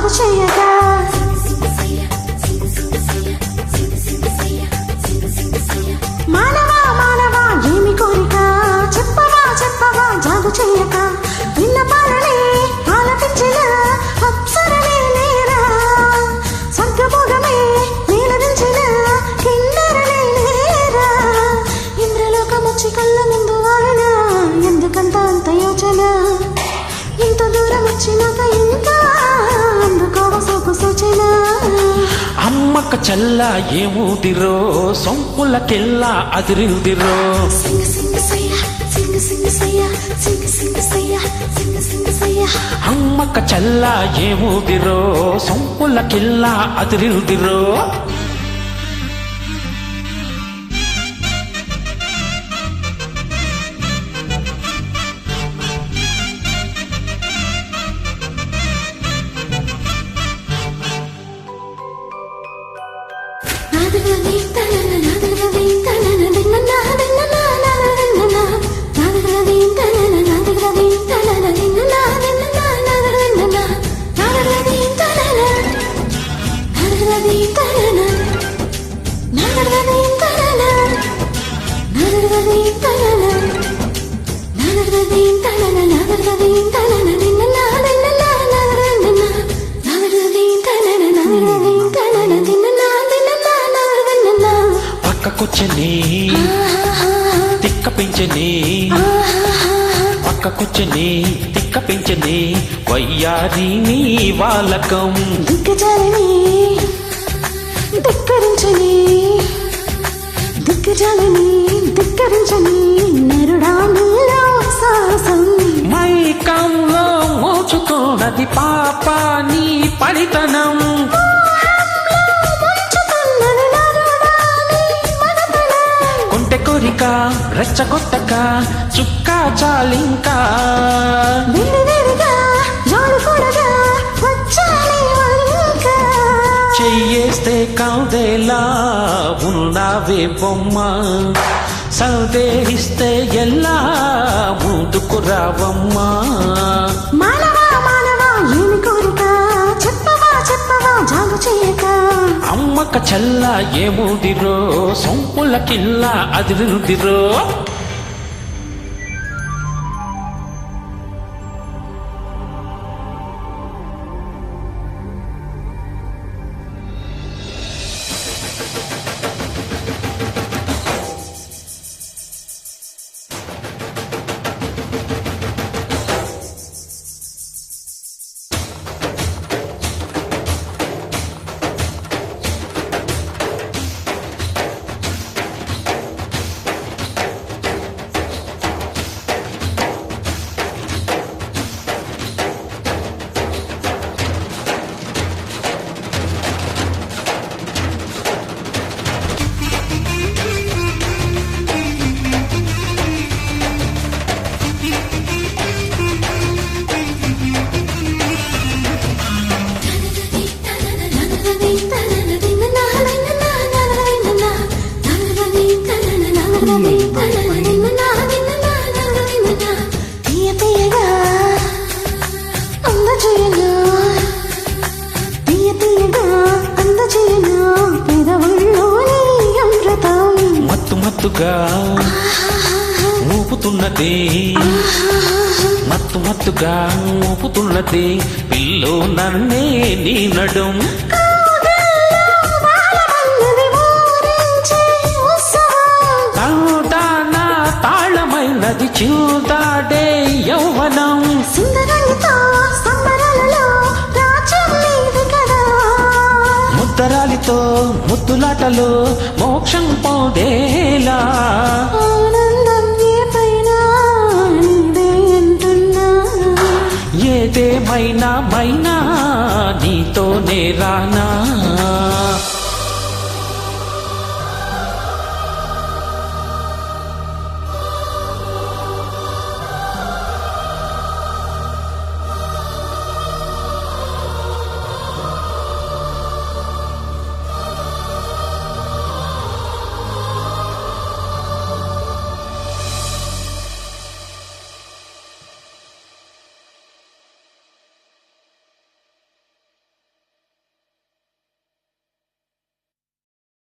జాగు చేయగా మానవా మానవా ఏమి కోరిక చెప్పవా చెప్పవా జాగు చేయక విన్నపాలనే ఆలపించిన అప్సరనే నేరా స్వర్గభోగమే నీలదించిన కిన్నెరనే నేరా ఇంద్రలోకమొచ్చి కళ్ళ ముందు వాడిన ఎందుకంత అంత యోచన ఇంత దూరం వచ్చినాక ఇంకా అందుకోవ సోకు సూచన అమ్మక చల్ల ఏమూదిరో సొంపులకెల్ల అదిరిందిరో అమ్మక చల్ల ఏమూదిరో సొంపులకెల్ల అదిరిందిరో పక్కకొచ్చని తిక్క పెంచని పక్కకొచ్చని తిక్క పెంచని వయ్యారి నీ వాలకం దిగ్గజాలని ధిక్కరించని దిగ్గజాలని ధిక్కరించని నరుడా నీలో సాహసం మైకంలో మోచుకోనది పాప నీ పడితనం కొంటె కోరిక రెచ్చగొట్టక చుక్క చాలింకా చెయ్యేస్తే కాదేలా ఉన్నావే బొమ్మ సౌదేహిస్తే ఎలా ముందుకు రావమ్మా మానవా మానవా ఏమి కోరిక చెప్పవా చెప్పవా జాగు చేయక అమ్మక చల్ల ఏముదిరో సొంపులకిల్ల అదిరిందిరో మత్తుగా ఊపుతున్నది మత్తుగా ఊపుతున్నది పిల్లో నన్నే నీ నడుం తాళమైనది చూదాడే యౌవనం ముద్దరాలితో ముద్దులాటలో మోక్షం పొందేలా ఏదేమైనా నీతోనే రానా